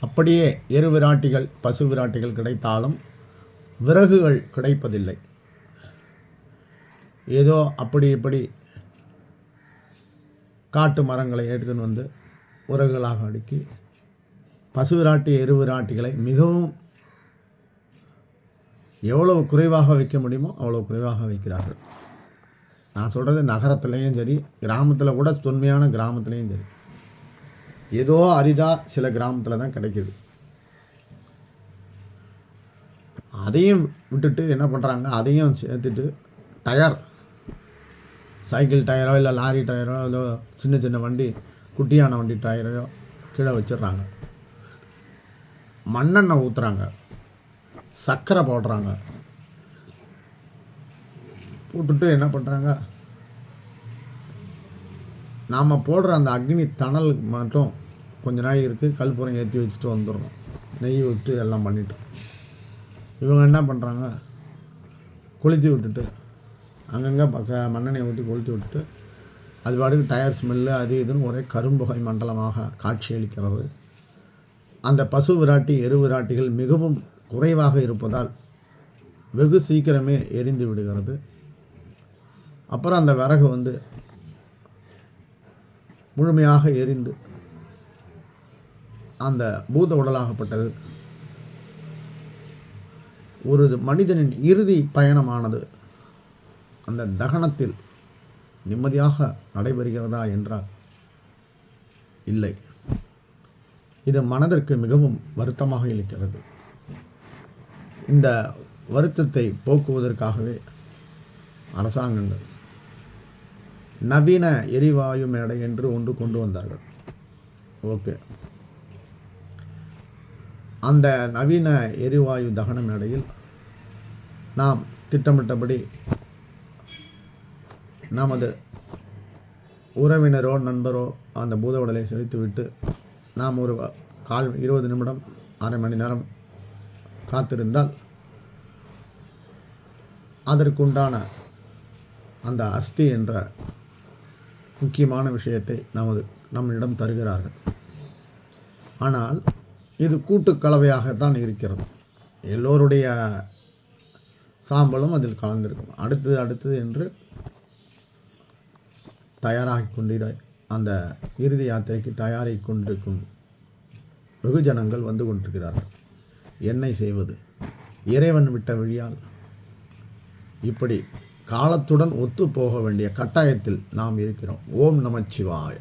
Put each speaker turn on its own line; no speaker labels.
அப்படியே எரு விராட்டிகள் பசு விராட்டிகள் கிடைத்தாலும் விறகுகள் கிடைப்பதில்லை. ஏதோ அப்படி இப்படி காட்டு மரங்களை எடுத்துன்னு வந்து விறகுகளாக அடுக்கி பசு விராட்டி எரு விராட்டிகளை மிகவும் எவ்வளவு குறைவாக வைக்க முடியுமோ அவ்வளோ குறைவாக வைக்கிறார்கள். நான் சொல்கிறது நகரத்துலேயும் சரி, கிராமத்தில் கூட தொன்மையான கிராமத்துலேயும் சரி, ஏதோ அரிதாக சில கிராமத்தில் தான் கிடைக்கிது. அதையும் விட்டுட்டு என்ன பண்ணுறாங்க, அதையும் சேர்த்துட்டு டயர், சைக்கிள் டயரோ இல்லை லாரி டயரோ ஏதோ சின்ன சின்ன வண்டி, குட்டியான வண்டி டயரோ கீழே வச்சிடுறாங்க. மண்ணெண்ணெய் ஊற்றுறாங்க, சர்க்கரை போடுறாங்க. போட்டுட்டு என்ன பண்ணுறாங்க, நாம் போடுற அந்த அக்னி தணலுக்கு மட்டும் கொஞ்ச நாள் இருக்குது, கற்பூரம் ஏற்றி வச்சுட்டு வந்துடணும், நெய் விட்டு எல்லாம் பண்ணிவிட்டு. இவங்க என்ன பண்ணுறாங்க, கொளுத்தி விட்டுட்டு அங்கங்கே மண்ணெண்ணெய் ஊற்றி கொளுத்தி விட்டுட்டு அது பாட்டுக்கு டயர் ஸ்மெல்லு அது இதுன்னு ஒரே கரும்புகை மண்டலமாக காட்சியளிக்கிறது. அந்த பசு விராட்டி எரு விராட்டிகள் மிகவும் குறைவாக இருப்பதால் வெகு சீக்கிரமே எரிந்து விடுகிறது. அப்புறம் அந்த விறகு வந்து முழுமையாக எரிந்து அந்த பூத உடலாகப்பட்டது ஒரு மனிதனின் இறுதி பயணமானது அந்த தகனத்தில் நிம்மதியாக நடைபெறுகிறதா என்றால் இல்லை. இது மனதிற்கு மிகவும் வருத்தமாக இருக்கிறது. இந்த வருத்தத்தை போக்குவதற்காகவே அரசாங்கங்கள் நவீன எரிவாயு மேடை என்று ஒன்று கொண்டு வந்தார்கள். ஓகே, அந்த நவீன எரிவாயு தகன மேடையில் நாம் திட்டமிட்டபடி நமது உறவினரோ நண்பரோ அந்த பூத உடலை செலுத்திவிட்டு நாம் ஒரு 20 நிமிடம் அரை மணி நேரம் காத்திருந்தால் அதற்குண்டான அந்த அஸ்தி என்ற முக்கியமான விஷயத்தை நம்மிடம் தருகிறார்கள். ஆனால் இது கூட்டுக்கலவையாகத்தான் இருக்கிறது. எல்லோருடைய சாம்பலும் அதில் கலந்திருக்கும். அடுத்தது என்று தயாராகி கொண்டிரு அந்த இறுதி யாத்திரைக்கு தயாராகி கொண்டிருக்கும் வெகுஜனங்கள் வந்து கொண்டிருக்கிறார்கள். என்னை செய்வது இறைவன் விட்ட வழியால் இப்படி காலத்துடன் ஒத்து போக வேண்டிய கட்டாயத்தில் நாம் இருக்கிறோம். ஓம் நமச்சிவாய.